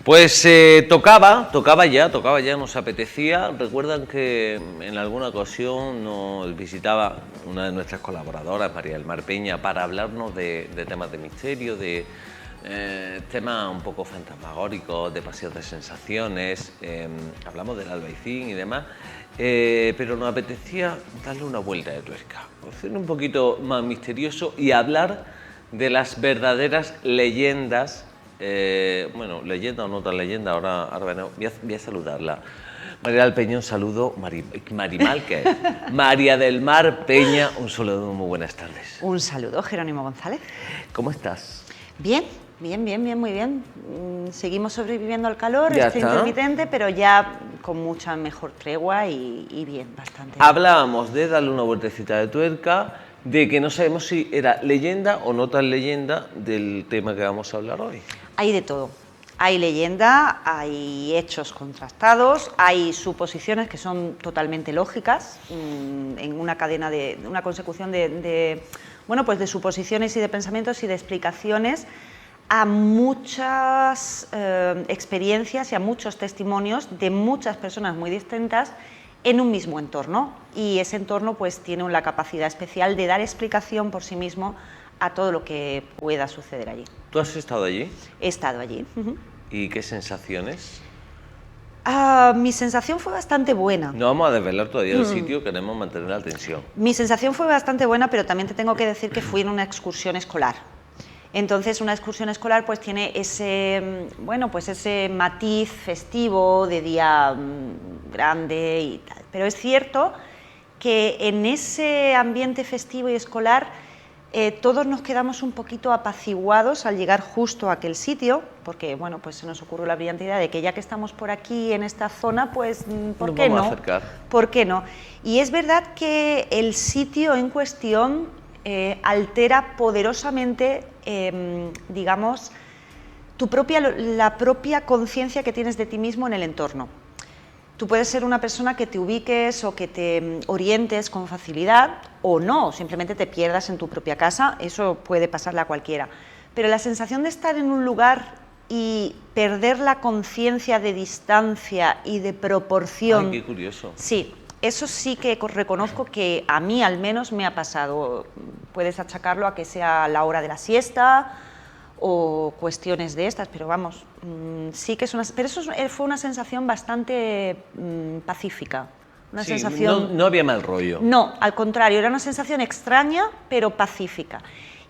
Pues tocaba ya, nos apetecía. Recuerdan que en alguna ocasión nos visitaba una de nuestras colaboradoras, María del Mar Peña, para hablarnos de temas de misterio, de temas un poco fantasmagóricos, de paseos de sensaciones. Hablamos del Albaicín y demás, pero nos apetecía darle una vuelta de tuerca, hacer un poquito más misterioso y hablar de las verdaderas leyendas. Bueno, leyenda o no tan leyenda, ahora voy a saludarla. María del Peña, un saludo. Marimal, ¿qué es? María del Mar Peña, un saludo, muy buenas tardes. Un saludo, Jerónimo González. ¿Cómo estás? Bien, muy bien. Seguimos sobreviviendo al calor, Ya está está. intermitente, pero ya con mucha mejor tregua y bien, bastante. Hablábamos de darle una vueltecita de tuerca, de que no sabemos si era leyenda o no tan leyenda del tema que vamos a hablar hoy. Hay de todo. Hay leyenda, hay hechos contrastados, hay suposiciones que son totalmente lógicas, en una cadena de una consecución de suposiciones y de pensamientos y de explicaciones a muchas experiencias y a muchos testimonios de muchas personas muy distintas en un mismo entorno, y ese entorno pues tiene la capacidad especial de dar explicación por sí mismo a todo lo que pueda suceder allí. ¿Tú has estado allí? He estado allí. ¿Y qué sensaciones? Mi sensación fue bastante buena. No vamos a desvelar todavía el sitio, queremos mantener la tensión. Mi sensación fue bastante buena, pero también te tengo que decir que fui en una excursión escolar. Entonces, una excursión escolar pues tiene ese matiz festivo de día grande y tal. Pero es cierto que en ese ambiente festivo y escolar todos nos quedamos un poquito apaciguados al llegar justo a aquel sitio, porque bueno, pues se nos ocurrió la brillante idea de que ya que estamos por aquí en esta zona, pues ¿por qué no? Vamos a acercar. ¿Por qué no? Y es verdad que el sitio en cuestión altera poderosamente, digamos, la propia conciencia que tienes de ti mismo en el entorno. Tú puedes ser una persona que te ubiques o que te orientes con facilidad o no, simplemente te pierdas en tu propia casa, eso puede pasarle a cualquiera. Pero la sensación de estar en un lugar y perder la conciencia de distancia y de proporción... Ay, qué curioso. Sí, eso sí que reconozco que a mí al menos me ha pasado. Puedes achacarlo a que sea la hora de la siesta o cuestiones de estas, pero vamos, sí que es una... Pero eso fue una sensación bastante pacífica, una sensación... No había mal rollo. No, al contrario, era una sensación extraña, pero pacífica.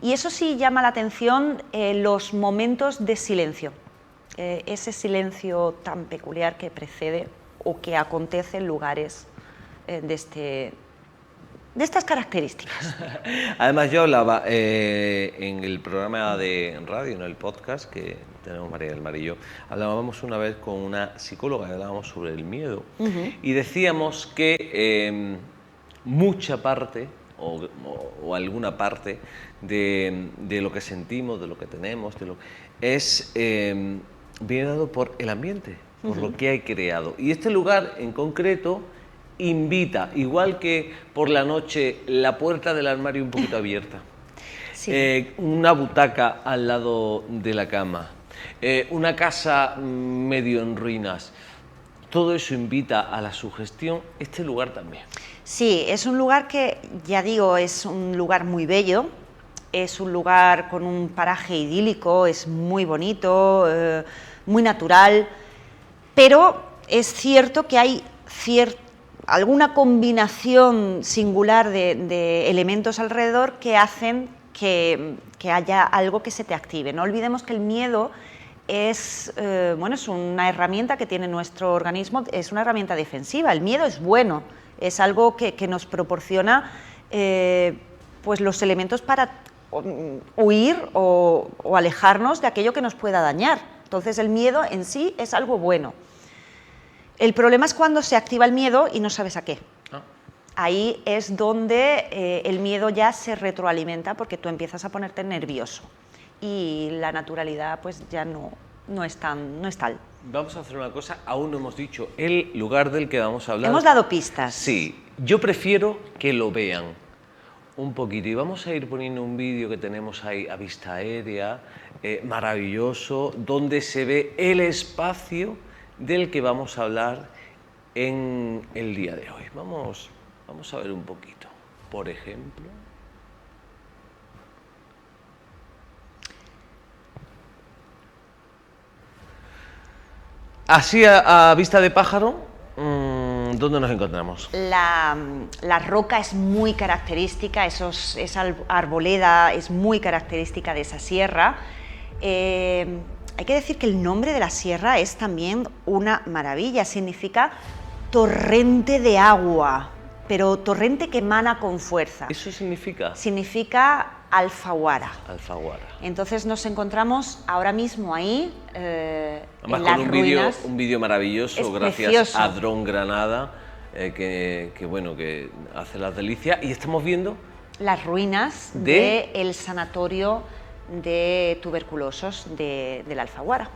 Y eso sí llama la atención, los momentos de silencio, ese silencio tan peculiar que precede o que acontece en lugares de estas características. Además, yo hablaba en el programa de radio, en el podcast que tenemos María del Mar y yo, hablábamos una vez con una psicóloga, hablábamos sobre el miedo, y decíamos que mucha parte o alguna parte de lo que sentimos, de lo que tenemos, viene dado por el ambiente, por lo que hay creado. Y este lugar en concreto invita, igual que por la noche, la puerta del armario un poquito abierta, sí. Una butaca al lado de la cama, una casa medio en ruinas, todo eso invita a la sugestión. Este lugar también. Sí, es un lugar que, ya digo, es un lugar muy bello, es un lugar con un paraje idílico, es muy bonito, muy natural, pero es cierto que hay alguna combinación singular de elementos alrededor que hacen que haya algo que se te active. No olvidemos que el miedo es una herramienta que tiene nuestro organismo, es una herramienta defensiva. El miedo es bueno, es algo que nos proporciona pues los elementos para huir o alejarnos de aquello que nos pueda dañar. Entonces el miedo en sí es algo bueno. El problema es cuando se activa el miedo y no sabes a qué. Ahí es donde el miedo ya se retroalimenta, porque tú empiezas a ponerte nervioso y la naturalidad pues ya no es tal. Vamos a hacer una cosa, aún no hemos dicho el lugar del que vamos a hablar. Hemos dado pistas. Sí, yo prefiero que lo vean. un poquito y vamos a ir poniendo un vídeo que tenemos ahí a vista aérea, maravilloso, donde se ve el espacio del que vamos a hablar en el día de hoy. Vamos a ver un poquito, por ejemplo. Así a vista de pájaro, ¿dónde nos encontramos? La roca es muy característica, esa arboleda es muy característica de esa sierra. Hay que decir que el nombre de la sierra es también una maravilla, significa torrente de agua, pero torrente que emana con fuerza. ¿Eso significa? Significa alfaguara. Alfaguara. Entonces nos encontramos ahora mismo ahí, además en con las ruinas. un vídeo maravilloso, Es gracias precioso. a Dron Granada, que hace las delicias, y estamos viendo Las ruinas del sanatorio de tuberculosos de la Alfaguara.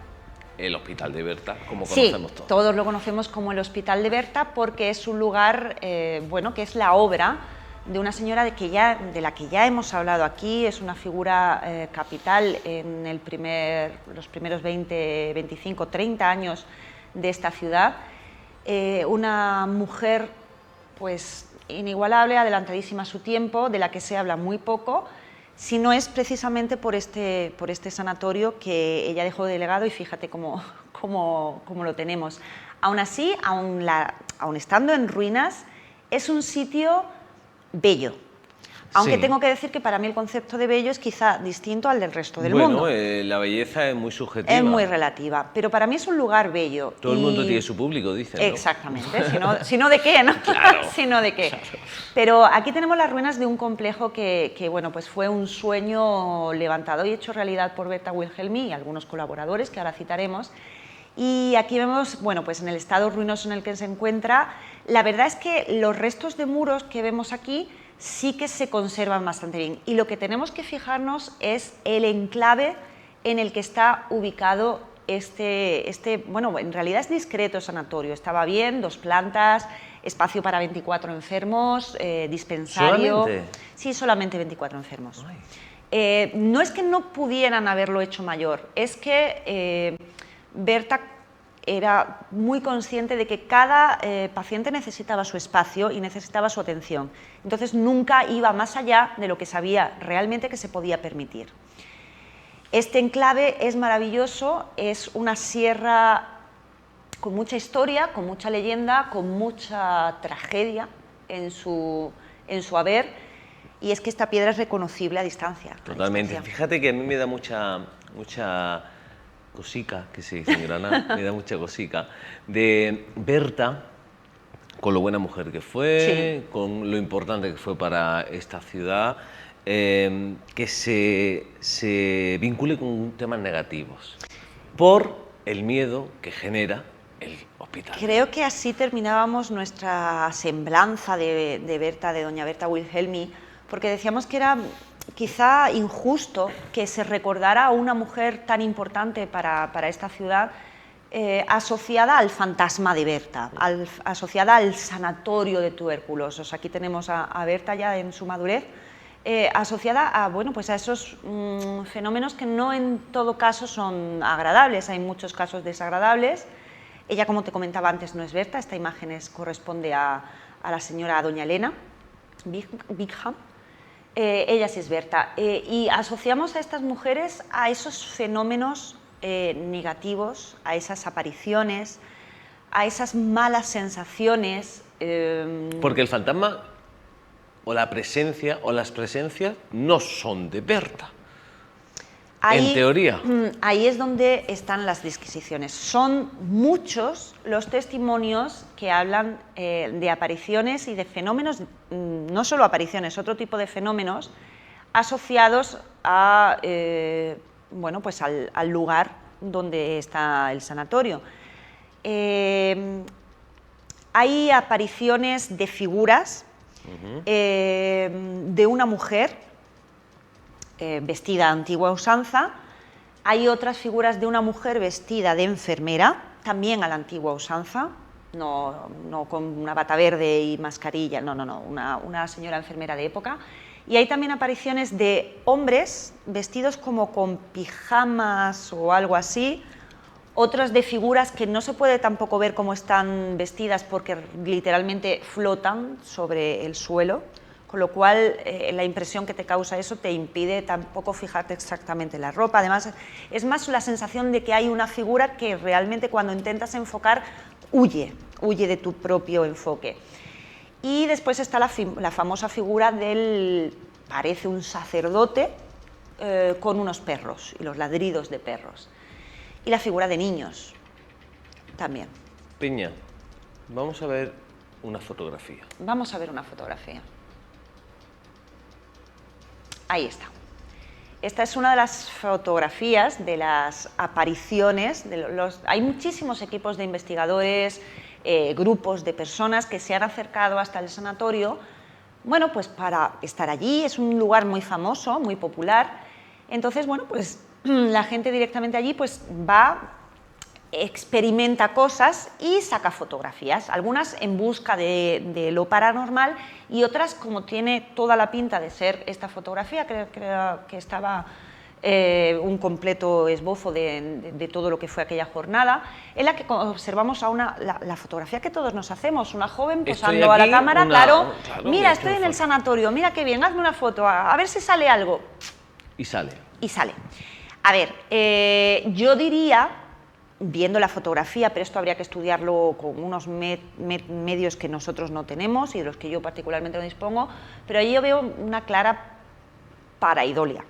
el Hospital de Berta, como Sí, conocemos todos. todos lo conocemos como el Hospital de Berta porque es un lugar, que es la obra de una señora de la que ya hemos hablado aquí, es una figura capital en los primeros 20, 25, 30 años de esta ciudad, una mujer pues inigualable, adelantadísima a su tiempo, de la que se habla muy poco, si no es precisamente por este sanatorio que ella dejó de legado y fíjate cómo lo tenemos. Aún así, aún estando en ruinas, es un sitio bello. Aunque Sí. tengo que decir que para mí el concepto de bello es quizá distinto al del resto del mundo. La belleza es muy subjetiva. Es muy relativa, pero para mí es un lugar bello. Todo el mundo tiene su público, dicen, ¿no? Exactamente, si no de qué, ¿no? Claro. Si no de qué. Claro. Pero aquí tenemos las ruinas de un complejo que pues fue un sueño levantado y hecho realidad por Berta Wilhelmi y algunos colaboradores que ahora citaremos. Y aquí vemos, pues en el estado ruinoso en el que se encuentra, la verdad es que los restos de muros que vemos aquí sí que se conservan bastante bien. Y lo que tenemos que fijarnos es el enclave en el que está ubicado en realidad es discreto sanatorio. Estaba bien, 2 plantas, espacio para 24 enfermos, dispensario. ¿Solamente? Sí, solamente 24 enfermos. No es que no pudieran haberlo hecho mayor, es que Berta era muy consciente de que cada paciente necesitaba su espacio y necesitaba su atención. Entonces nunca iba más allá de lo que sabía realmente que se podía permitir. Este enclave es maravilloso, es una sierra con mucha historia, con mucha leyenda, con mucha tragedia en su haber, y es que esta piedra es reconocible a distancia. Totalmente. Fíjate que a mí me da mucha cosica, que se dice en Granada, me da mucha cosica, de Berta, con lo buena mujer que fue, Sí. con lo importante que fue para esta ciudad, que se vincule con temas negativos, por el miedo que genera el hospital. Creo que así terminábamos nuestra semblanza de Berta, de doña Berta Wilhelmi, porque decíamos que era quizá injusto que se recordara a una mujer tan importante para esta ciudad asociada al fantasma de Berta, asociada al sanatorio de tuberculosos. Aquí tenemos a Berta ya en su madurez, asociada a esos fenómenos que no en todo caso son agradables, hay muchos casos desagradables. Ella, como te comentaba antes, no es Berta, esta imagen corresponde a la señora doña Elena Bigham. Ella sí es Berta, y asociamos a estas mujeres a esos fenómenos negativos, a esas apariciones, a esas malas sensaciones. Porque el fantasma o la presencia o las presencias no son de Berta. En teoría. Ahí es donde están las disquisiciones. Son muchos los testimonios que hablan de apariciones y de fenómenos, no solo apariciones, otro tipo de fenómenos asociados a, al lugar donde está el sanatorio. Hay apariciones de figuras de una mujer vestida a antigua usanza. Hay otras figuras de una mujer vestida de enfermera, también a la antigua usanza, no con una bata verde y mascarilla, no, una señora enfermera de época. Y hay también apariciones de hombres vestidos como con pijamas o algo así, otras de figuras que no se puede tampoco ver cómo están vestidas porque literalmente flotan sobre el suelo, con lo cual la impresión que te causa eso te impide tampoco fijarte exactamente en la ropa. Además, es más la sensación de que hay una figura que realmente cuando intentas enfocar huye de tu propio enfoque. Y después está la famosa figura del, parece un sacerdote con unos perros y los ladridos de perros. Y la figura de niños también. Peña, vamos a ver una fotografía. Vamos a ver una fotografía. Ahí está. Esta es una de las fotografías de las apariciones. Hay muchísimos equipos de investigadores, grupos de personas que se han acercado hasta el sanatorio, bueno, pues para estar allí. Es un lugar muy famoso, muy popular. Entonces, bueno, pues la gente directamente allí pues va, experimenta cosas y saca fotografías, algunas en busca de lo paranormal y otras, como tiene toda la pinta de ser esta fotografía, creo que estaba un completo esbozo de todo lo que fue aquella jornada, en la que observamos a la fotografía que todos nos hacemos, una joven posando a la cámara, claro, mira, estoy en el sanatorio, mira qué bien, hazme una foto, a ver si sale algo. Y sale. Y sale. A ver, yo diría, viendo la fotografía, pero esto habría que estudiarlo con unos medios que nosotros no tenemos y de los que yo particularmente no dispongo, pero ahí yo veo una clara pareidolia.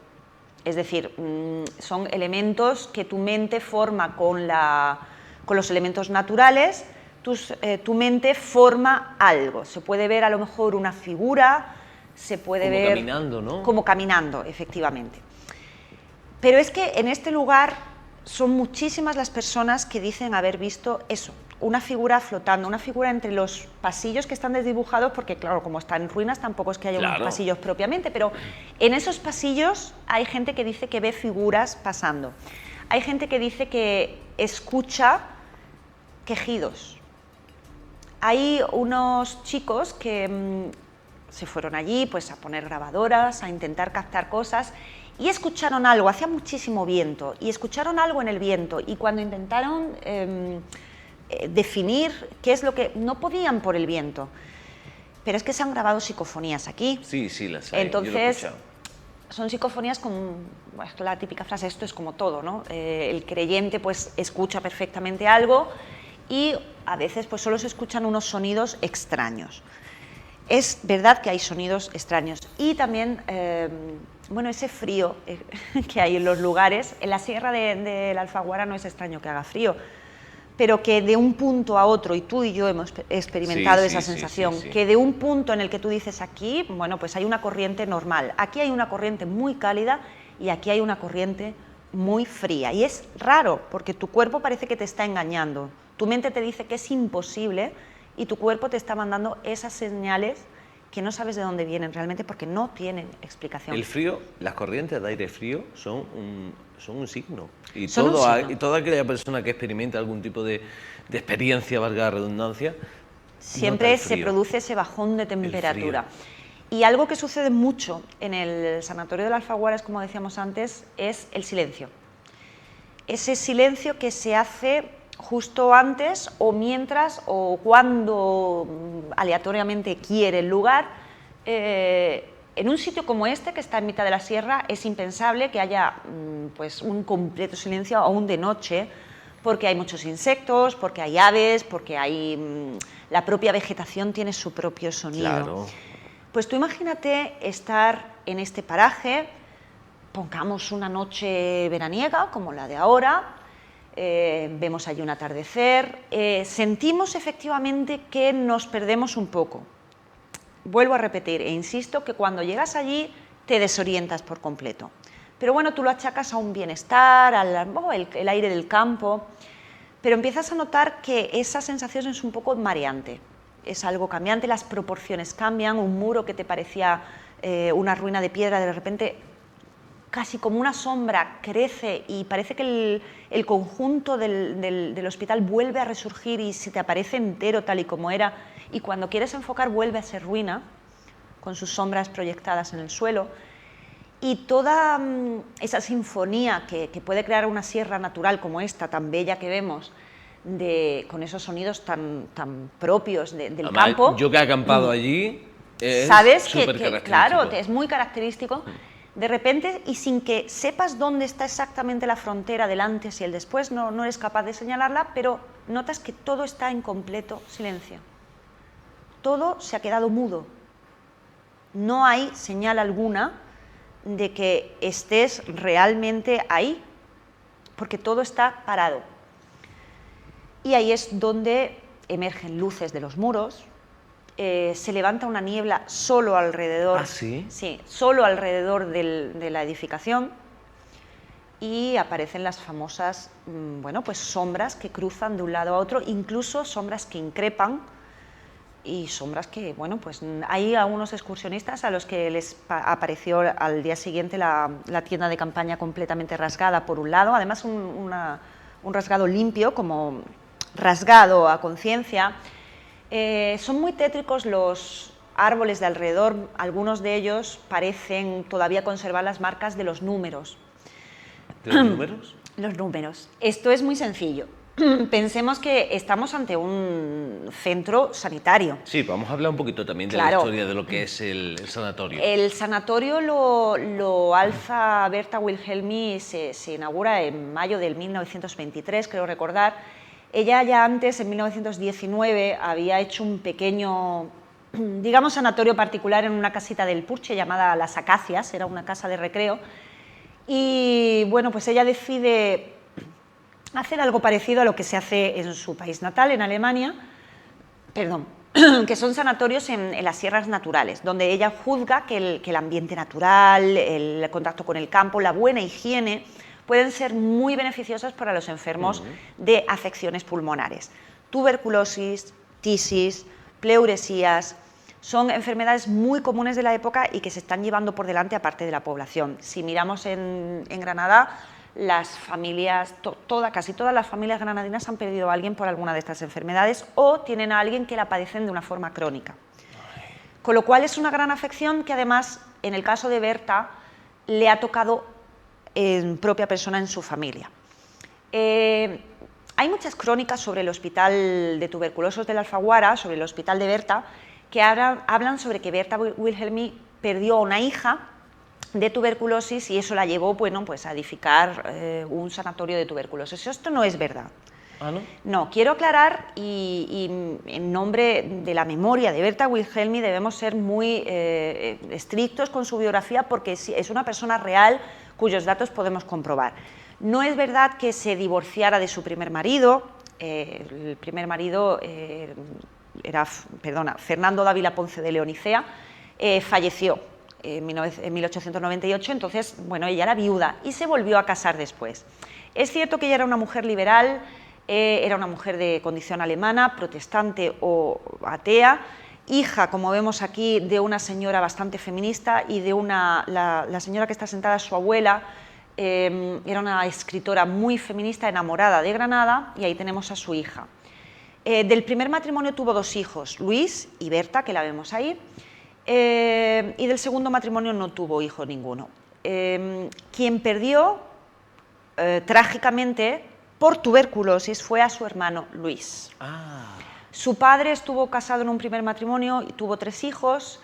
Es decir, son elementos que tu mente forma con los elementos naturales, tu mente forma algo. Se puede ver a lo mejor una figura, se puede ver... Como caminando, ¿no? Como caminando, efectivamente. Pero es que en este lugar son muchísimas las personas que dicen haber visto eso, una figura flotando, una figura entre los pasillos que están desdibujados, porque claro, como están en ruinas tampoco es que haya unos pasillos propiamente, pero en esos pasillos hay gente que dice que ve figuras pasando. Hay gente que dice que escucha quejidos. Hay unos chicos que se fueron allí pues a poner grabadoras, a intentar captar cosas y escucharon algo, hacía muchísimo viento, y escucharon algo en el viento y cuando intentaron definir qué es lo que... no podían por el viento, pero es que se han grabado psicofonías aquí. Sí, sí, las hay. Entonces, son psicofonías con la típica frase, esto es como todo, ¿no? El creyente pues escucha perfectamente algo y a veces pues solo se escuchan unos sonidos extraños. Es verdad que hay sonidos extraños y también, bueno, ese frío que hay en los lugares, en la sierra de la Alfaguara no es extraño que haga frío, pero que de un punto a otro, y tú y yo hemos experimentado esa sensación, que de un punto en el que tú dices aquí, bueno, pues hay una corriente normal, aquí hay una corriente muy cálida y aquí hay una corriente muy fría. Y es raro, porque tu cuerpo parece que te está engañando, tu mente te dice que es imposible y tu cuerpo te está mandando esas señales que no sabes de dónde vienen realmente porque no tienen explicación. El frío, las corrientes de aire frío son un signo. Y toda aquella persona que experimenta algún tipo de experiencia, valga la redundancia, siempre se produce ese bajón de temperatura. Y algo que sucede mucho en el sanatorio de la Alfaguara, como decíamos antes, es el silencio. Ese silencio que se hace justo antes o mientras o cuando aleatoriamente quiere el lugar. En un sitio como este, que está en mitad de la sierra, es impensable que haya pues un completo silencio aún de noche, porque hay muchos insectos, porque hay aves, porque hay la propia vegetación tiene su propio sonido. Claro. Pues tú imagínate estar en este paraje, pongamos una noche veraniega como la de ahora, vemos allí un atardecer, sentimos efectivamente que nos perdemos un poco. Vuelvo a repetir e insisto que cuando llegas allí te desorientas por completo. Pero bueno, tú lo achacas a un bienestar, el aire del campo, pero empiezas a notar que esa sensación es un poco mareante, es algo cambiante, las proporciones cambian, un muro que te parecía una ruina de piedra de repente casi como una sombra crece y parece que el conjunto del hospital vuelve a resurgir y se te aparece entero tal y como era, y cuando quieres enfocar vuelve a ser ruina, con sus sombras proyectadas en el suelo. Y toda esa sinfonía que puede crear una sierra natural como esta, tan bella que vemos, con esos sonidos tan propios del Además, campo. Yo que he acampado allí, es sabes súper que, característico. claro, es muy característico. De repente, y sin que sepas dónde está exactamente la frontera del antes y el después, no eres capaz de señalarla, pero notas que todo está en completo silencio. Todo se ha quedado mudo. No hay señal alguna de que estés realmente ahí, porque todo está parado. Y ahí es donde emergen luces de los muros, se levanta una niebla solo alrededor, ¿Ah, sí? Sí, solo alrededor de la edificación, y aparecen las famosas bueno, pues sombras que cruzan de un lado a otro, incluso sombras que increpan y sombras que, bueno, pues hay algunos excursionistas a los que les apareció al día siguiente la tienda de campaña completamente rasgada por un lado, además un rasgado limpio, como rasgado a conciencia. Son muy tétricos los árboles de alrededor, algunos de ellos parecen todavía conservar las marcas de los números. ¿De los números? Los números. Esto es muy sencillo. Pensemos que estamos ante un centro sanitario. Sí, vamos a hablar un poquito también de Claro. la historia de lo que es el sanatorio. El sanatorio lo alza Berta Wilhelmi, se inaugura en mayo del 1923, creo recordar. Ella ya antes, en 1919, había hecho un pequeño, digamos, sanatorio particular en una casita del Purche llamada Las Acacias, era una casa de recreo. Y bueno, pues ella decide hacer algo parecido a lo que se hace en su país natal, en Alemania, que son sanatorios en las sierras naturales, donde ella juzga que el ambiente natural, el contacto con el campo, la buena higiene, pueden ser muy beneficiosas para los enfermos de afecciones pulmonares. Tuberculosis, tisis, pleuresías, son enfermedades muy comunes de la época y que se están llevando por delante a parte de la población. Si miramos en Granada, las familias, casi todas las familias granadinas han perdido a alguien por alguna de estas enfermedades o tienen a alguien que la padecen de una forma crónica. Con lo cual es una gran afección que además, en el caso de Berta, le ha tocado en propia persona en su familia. Hay muchas crónicas sobre el hospital de tuberculosos de la Alfaguara, sobre el hospital de Berta, que hablan sobre que Berta Wilhelmi perdió a una hija de tuberculosis y eso la llevó, bueno, pues a edificar un sanatorio de tuberculosis. Esto no es verdad. ¿Ah, no? No, quiero aclarar y en nombre de la memoria de Berta Wilhelmi debemos ser muy estrictos con su biografía porque es una persona real cuyos datos podemos comprobar. No es verdad que se divorciara de su primer marido, el primer marido era Fernando Dávila Ponce de Leonicea, falleció en 1898, entonces, bueno, ella era viuda y se volvió a casar después. Es cierto que ella era una mujer liberal, era una mujer de condición alemana, protestante o atea, hija, como vemos aquí, de una señora bastante feminista y de la señora que está sentada, su abuela, era una escritora muy feminista, enamorada de Granada, y ahí tenemos a su hija. Del primer matrimonio tuvo dos hijos, Luis y Berta, que la vemos ahí, y del segundo matrimonio no tuvo hijo ninguno. Quien perdió trágicamente por tuberculosis fue a su hermano Luis. Su padre estuvo casado en un primer matrimonio y tuvo 3 hijos,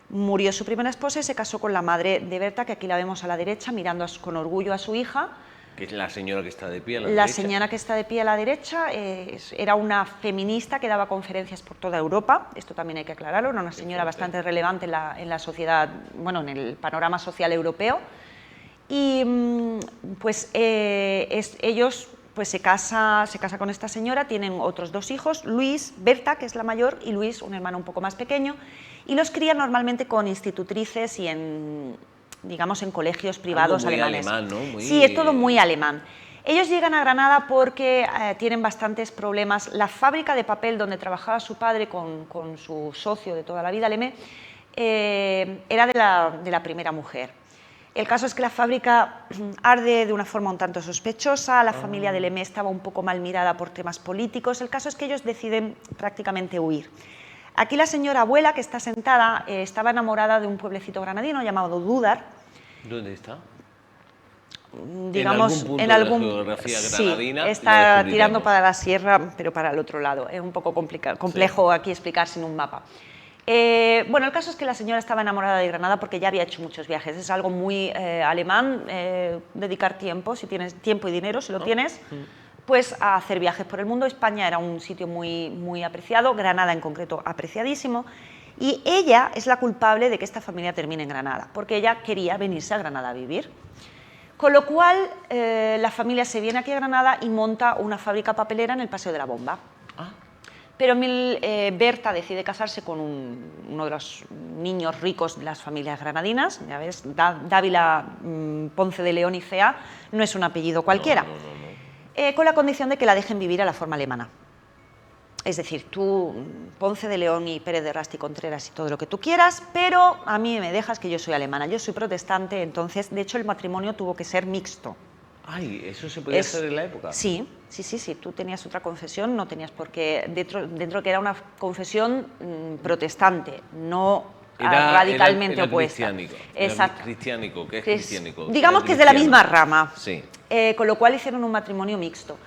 murió su primera esposa y se casó con la madre de Berta, que aquí la vemos a la derecha, mirando con orgullo a su hija. Que es la señora que está de pie a la La derecha. señora que está de pie a la derecha era una feminista que daba conferencias por toda Europa, esto también hay que aclararlo, era una señora bastante relevante en la sociedad, bueno, en el panorama social europeo. Y pues ellos pues se casa con esta señora, tienen otros 2 hijos, Luis, Berta, que es la mayor, y Luis, un hermano un poco más pequeño, y los crían normalmente con institutrices y digamos, en colegios privados muy alemanes. Alemán, ¿no? Sí, es todo muy alemán. Ellos llegan a Granada porque tienen bastantes problemas. La fábrica de papel donde trabajaba su padre con su socio de toda la vida, Lemé, era de la primera mujer. El caso es que la fábrica arde de una forma un tanto sospechosa, la familia de Lemé estaba un poco mal mirada por temas políticos, el caso es que ellos deciden prácticamente huir. Aquí la señora abuela, que está sentada, estaba enamorada de un pueblecito granadino llamado Dúdar. ¿Dónde está? Digamos, en algún punto de la geografía granadina. Sí, está tirando para la sierra, pero para el otro lado. Es un poco complejo aquí explicar sin un mapa. Bueno, el caso es que la señora estaba enamorada de Granada porque ya había hecho muchos viajes. Es algo muy alemán, dedicar tiempo, si tienes tiempo y dinero, si lo tienes, pues a hacer viajes por el mundo. España era un sitio muy apreciado, Granada en concreto apreciadísimo. Y ella es la culpable de que esta familia termine en Granada, porque ella quería venirse a Granada a vivir. Con lo cual, la familia se viene aquí a Granada y monta una fábrica papelera en el Paseo de la Bomba. Pero Berta decide casarse con uno de los niños ricos de las familias granadinas, ya ves, Dávila Ponce de León y Cea, no es un apellido cualquiera, con la condición de que la dejen vivir a la forma alemana. Es decir, tú, Ponce de León y Pérez de Rasti Contreras y todo lo que tú quieras, pero a mí me dejas que yo soy alemana, yo soy protestante, entonces, de hecho, el matrimonio tuvo que ser mixto. Ay, ¿eso se podía hacer en la época? Sí, tú tenías otra confesión, no tenías por qué, dentro que era una confesión protestante, no radicalmente opuesta. Exacto. Cristiánico, ¿qué es cristiánico? Digamos que es de la misma rama, sí. Con lo cual hicieron un matrimonio mixto.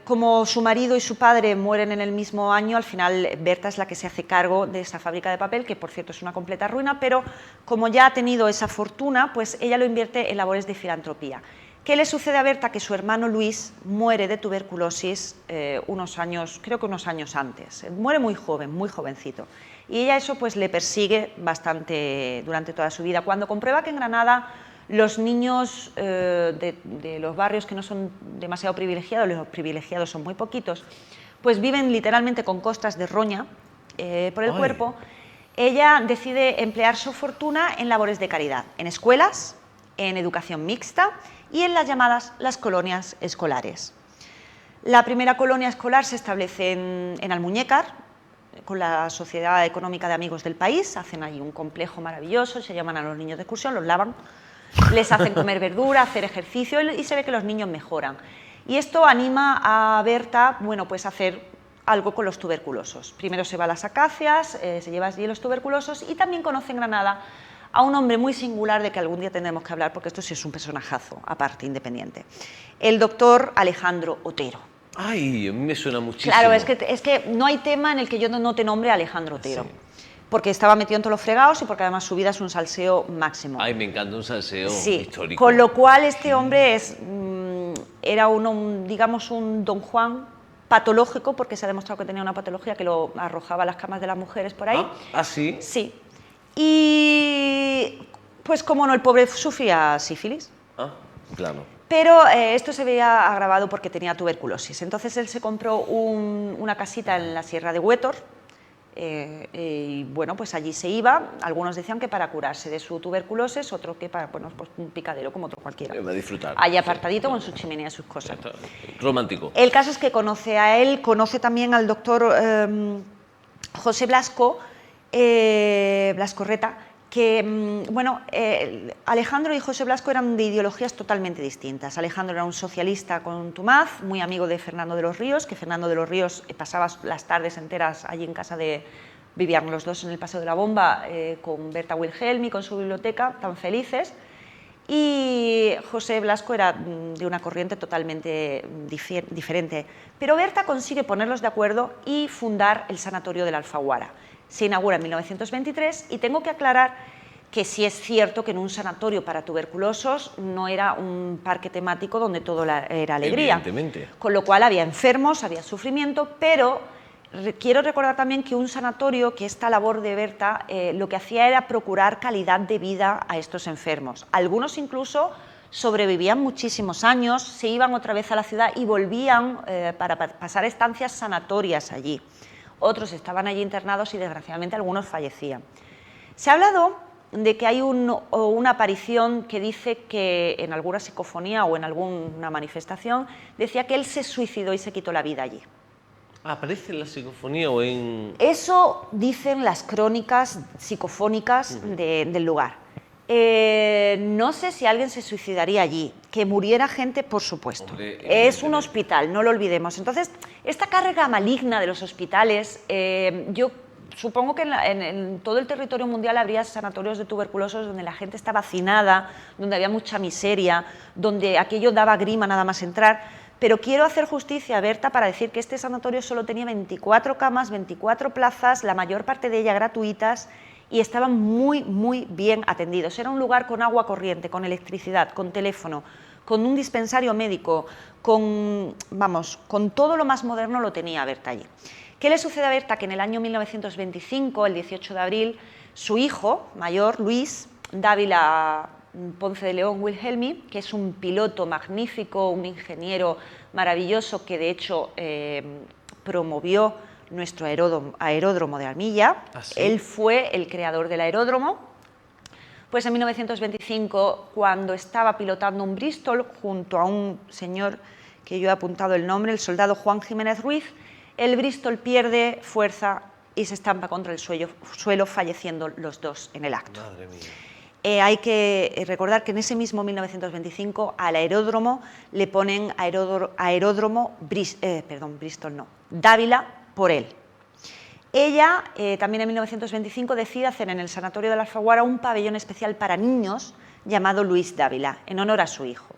Como su marido y su padre mueren en el mismo año, al final Berta es la que se hace cargo de esa fábrica de papel, que por cierto es una completa ruina, pero como ya ha tenido esa fortuna, pues ella lo invierte en labores de filantropía. ¿Qué le sucede a Berta? Que su hermano Luis muere de tuberculosis unos años antes. Muere muy joven, muy jovencito. Y ella eso pues le persigue bastante durante toda su vida. Cuando comprueba que en Granada los niños de los barrios que no son demasiado privilegiados, los privilegiados son muy poquitos, pues viven literalmente con costras de roña por el cuerpo, ella decide emplear su fortuna en labores de caridad, en escuelas, en educación mixta y en las llamadas las colonias escolares. La primera colonia escolar se establece en Almuñécar, con la Sociedad Económica de Amigos del País, hacen ahí un complejo maravilloso, se llaman a los niños de excursión, los lavan, les hacen comer verdura, hacer ejercicio y se ve que los niños mejoran. Y esto anima a Berta, bueno, pues a hacer algo con los tuberculosos. Primero se va a las acacias, se lleva allí los tuberculosos y también conoce en Granada a un hombre muy singular de que algún día tendremos que hablar porque esto sí es un personajazo, aparte, independiente. El doctor Alejandro Otero. Ay, a mí me suena muchísimo. Claro, es que no hay tema en el que yo no te nombre a Alejandro Otero. Sí. Porque estaba metido en todos los fregados y porque además su vida es un salseo máximo. Ay, me encanta un salseo histórico. Con lo cual este hombre era digamos un Don Juan patológico, porque se ha demostrado que tenía una patología que lo arrojaba a las camas de las mujeres por ahí. ¿Ah, sí? Sí. Y pues como no, el pobre sufría sífilis. Ah, claro. Pero esto se veía agravado porque tenía tuberculosis. Entonces él se compró una casita en la Sierra de Huétor, y bueno, pues allí se iba. Algunos decían que para curarse de su tuberculosis, otros que para, bueno, pues un picadero como otro cualquiera. Va a disfrutar. Allí apartadito con su chimenea y sus cosas. Romántico. El caso es que conoce a él, conoce también al doctor José Blasco, Blascorreta, que, bueno, Alejandro y José Blasco eran de ideologías totalmente distintas. Alejandro era un socialista contumaz, muy amigo de Fernando de los Ríos, que Fernando de los Ríos pasaba las tardes enteras allí en casa vivían los dos en el Paseo de la Bomba, con Berta Wilhelmi, con su biblioteca, tan felices. Y José Blasco era de una corriente totalmente diferente. Pero Berta consigue ponerlos de acuerdo y fundar el Sanatorio de la Alfaguara. Se inaugura en 1923 y tengo que aclarar que sí es cierto que en un sanatorio para tuberculosos no era un parque temático donde todo era alegría. Evidentemente. Con lo cual había enfermos, había sufrimiento, pero quiero recordar también que un sanatorio, que esta labor de Berta, lo que hacía era procurar calidad de vida a estos enfermos. Algunos incluso sobrevivían muchísimos años, se iban otra vez a la ciudad y volvían para pasar estancias sanatorias allí. Otros estaban allí internados y desgraciadamente algunos fallecían. Se ha hablado de que hay una aparición que dice que en alguna psicofonía o en alguna manifestación decía que él se suicidó y se quitó la vida allí. ¿Aparece en la psicofonía o en...? Eso dicen las crónicas psicofónicas del lugar. No sé si alguien se suicidaría allí, que muriera gente, por supuesto. Hombre, es un hospital, no lo olvidemos. Entonces, esta carga maligna de los hospitales, yo supongo que en todo el territorio mundial habría sanatorios de tuberculosos donde la gente estaba hacinada, donde había mucha miseria, donde aquello daba grima nada más entrar, pero quiero hacer justicia a Berta para decir que este sanatorio solo tenía 24 camas, 24 plazas, la mayor parte de ellas gratuitas, y estaban muy, muy bien atendidos. Era un lugar con agua corriente, con electricidad, con teléfono, con un dispensario médico, con todo lo más moderno lo tenía Berta allí. ¿Qué le sucede a Berta? Que en el año 1925, el 18 de abril, su hijo mayor, Luis Dávila Ponce de León Wilhelmi, que es un piloto magnífico, un ingeniero maravilloso que de hecho promovió nuestro aeródromo de Armilla. ¿Ah, sí? Él fue el creador del aeródromo. Pues en 1925, cuando estaba pilotando un Bristol junto a un señor que yo he apuntado el nombre, el soldado Juan Jiménez Ruiz, el Bristol pierde fuerza y se estampa contra el suelo, falleciendo los dos en el acto. Madre mía. Hay que recordar que en ese mismo 1925 al aeródromo le ponen Dávila por él. Ella también en 1925 decide hacer en el Sanatorio de la Alfaguara un pabellón especial para niños llamado Luis Dávila, en honor a su hijo.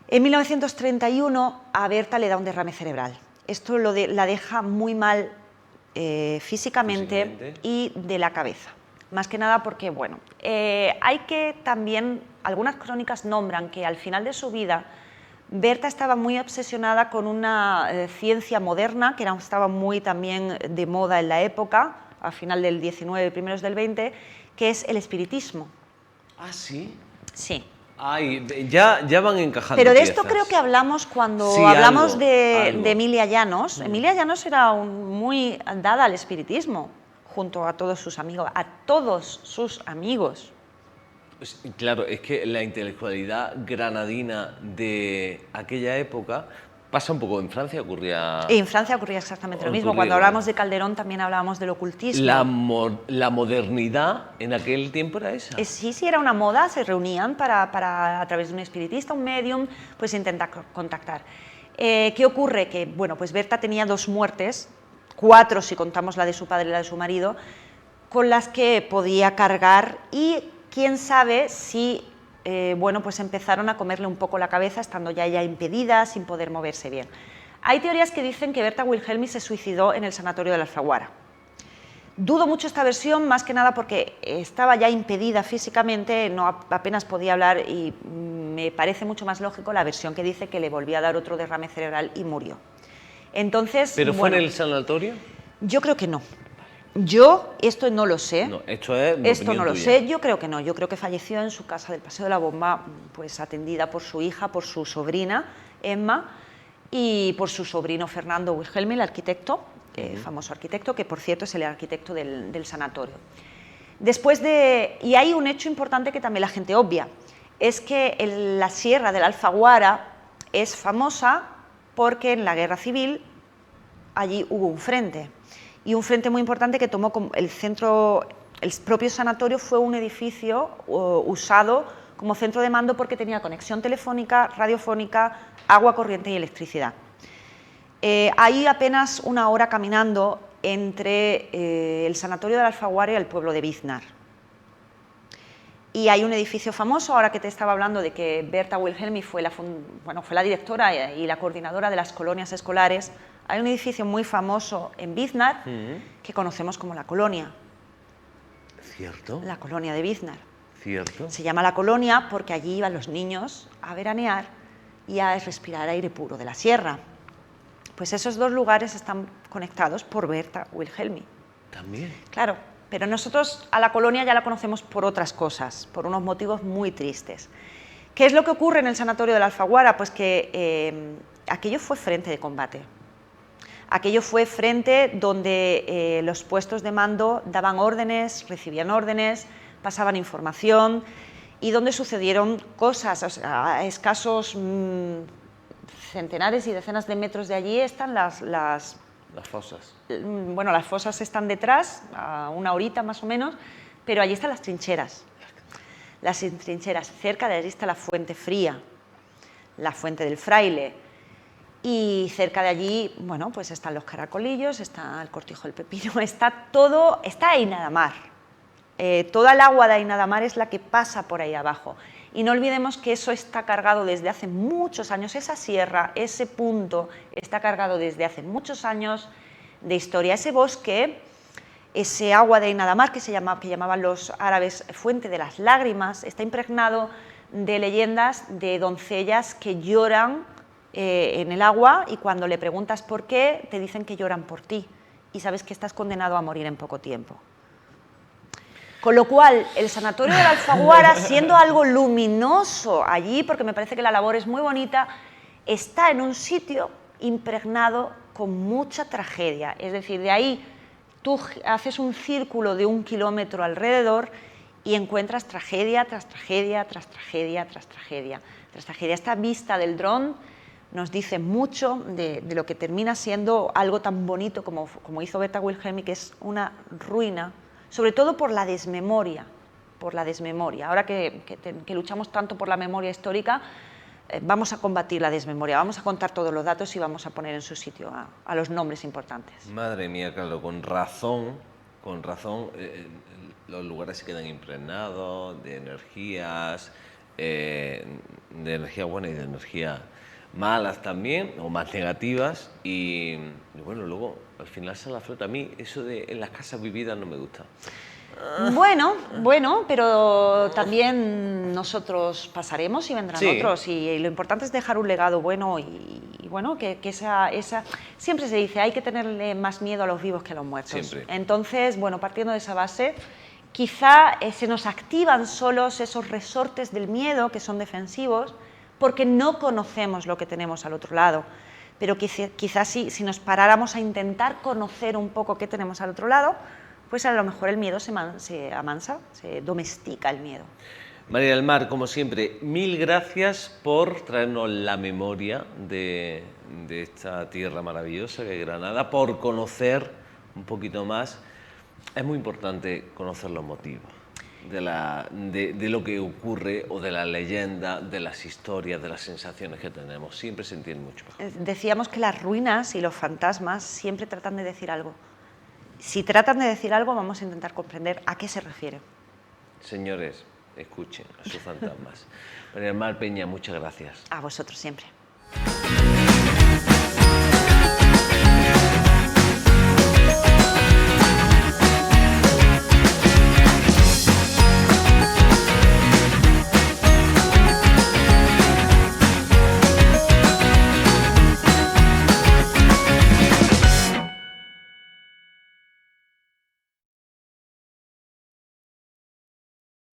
En 1931 a Berta le da un derrame cerebral. Esto la deja muy mal físicamente y de la cabeza. Más que nada porque, bueno, hay que también, algunas crónicas nombran que al final de su vida Berta estaba muy obsesionada con una ciencia moderna, que estaba muy también de moda en la época, al final del 19, primeros del 20, que es el espiritismo. ¿Ah, sí? Sí. Ay, ya van encajando Pero de piezas. esto creo que hablamos cuando Sí, hablamos algo. de Emilia Llanos. Emilia Llanos era muy dada al espiritismo, junto a todos sus amigos, Pues, claro, es que la intelectualidad granadina de aquella época pasa un poco en Francia, ocurría... En Francia ocurría exactamente lo mismo. Cuando hablamos de Calderón también hablábamos del ocultismo. La modernidad en aquel tiempo era esa. Sí, era una moda, se reunían para a través de un espiritista, un medium, pues intentar contactar. ¿Qué ocurre? Que, bueno, pues Berta tenía 2 muertes, 4 si contamos la de su padre y la de su marido, con las que podía cargar y quién sabe si pues empezaron a comerle un poco la cabeza estando ya ella impedida, sin poder moverse bien. Hay teorías que dicen que Berta Wilhelmi se suicidó en el Sanatorio de la Alfaguara. Dudo mucho esta versión, más que nada porque estaba ya impedida físicamente, apenas podía hablar, y me parece mucho más lógico la versión que dice que le volvió a dar otro derrame cerebral y murió. Entonces, ¿Pero fue en el sanatorio? Yo creo que no. Yo esto no lo sé. No, esto no lo sé, yo creo que no. Yo creo que falleció en su casa del Paseo de la Bomba, pues atendida por su hija, por su sobrina Emma y por su sobrino Fernando Wilhelmi, el arquitecto, famoso arquitecto, que por cierto es el arquitecto del sanatorio. Y hay un hecho importante que también la gente obvia, es que la Sierra de la Alfaguara es famosa porque en la Guerra Civil allí hubo un frente. Y un frente muy importante que tomó como el propio sanatorio fue un edificio usado como centro de mando porque tenía conexión telefónica, radiofónica, agua corriente y electricidad. Hay apenas 1 hora caminando entre el sanatorio de la Alfaguara y el pueblo de Biznar. Y hay un edificio famoso, ahora que te estaba hablando de que Berta Wilhelmi fue la directora y la coordinadora de las colonias escolares. Hay un edificio muy famoso en Biznar que conocemos como La Colonia. ¿Cierto? La Colonia de Biznar. ¿Cierto? Se llama La Colonia porque allí iban los niños a veranear y a respirar aire puro de la sierra. Pues esos 2 lugares están conectados por Berta Wilhelmi. También. Claro, pero nosotros a La Colonia ya la conocemos por otras cosas, por unos motivos muy tristes. ¿Qué es lo que ocurre en el sanatorio de la Alfaguara? Pues que aquello fue frente de combate. Aquello fue frente donde los puestos de mando daban órdenes, recibían órdenes, pasaban información y donde sucedieron cosas. O sea, a escasos centenares y decenas de metros de allí están las fosas. Bueno, las fosas están detrás, a 1 horita más o menos, pero allí están las trincheras. Las trincheras, cerca de allí está la Fuente Fría. la Fuente del Fraile. Y cerca de allí, bueno, pues están los Caracolillos, está el Cortijo del Pepino, está todo, está Ainadamar. Toda el agua de Ainadamar es la que pasa por ahí abajo. Y no olvidemos que eso está cargado desde hace muchos años, esa sierra, ese punto, está cargado desde hace muchos años de historia. Ese bosque, ese agua de Ainadamar, que llamaban los árabes Fuente de las Lágrimas, está impregnado de leyendas de doncellas que lloran en el agua, y cuando le preguntas por qué, te dicen que lloran por ti y sabes que estás condenado a morir en poco tiempo. Con lo cual, el Sanatorio de la Alfaguara, siendo algo luminoso allí, porque me parece que la labor es muy bonita, está en un sitio impregnado con mucha tragedia. Es decir, de ahí tú haces un círculo de 1 kilómetro alrededor y encuentras tragedia tras tragedia, tras tragedia, tras tragedia, tras tragedia. Esta vista del dron nos dice mucho de lo que termina siendo algo tan bonito como hizo Berta Wilhelmi, que es una ruina, sobre todo por la desmemoria, Ahora que luchamos tanto por la memoria histórica, vamos a combatir la desmemoria, vamos a contar todos los datos y vamos a poner en su sitio a los nombres importantes. Madre mía, claro, con razón, los lugares se quedan impregnados de energías buenas y de energías malas también, o más negativas, y bueno, luego al final sale a flote. A mí eso de en las casas vividas no me gusta. Bueno, pero también nosotros pasaremos y vendrán otros, y lo importante es dejar un legado bueno, y bueno, que esa... Siempre se dice, hay que tenerle más miedo a los vivos que a los muertos. Siempre. Entonces, bueno, partiendo de esa base, quizá se nos activan solos esos resortes del miedo que son defensivos, porque no conocemos lo que tenemos al otro lado. Pero quizás si nos paráramos a intentar conocer un poco qué tenemos al otro lado, pues a lo mejor el miedo se amansa, se domestica el miedo. María del Mar, como siempre, mil gracias por traernos la memoria de esta tierra maravillosa que es Granada, por conocer un poquito más. Es muy importante conocer los motivos de lo que ocurre, o de la leyenda, de las historias, de las sensaciones que tenemos. Siempre se entiende mucho mejor. Decíamos que las ruinas y los fantasmas siempre tratan de decir algo. Si tratan de decir algo, vamos a intentar comprender a qué se refieren. Señores, escuchen a sus fantasmas. María del Mar Peña, muchas gracias. A vosotros siempre.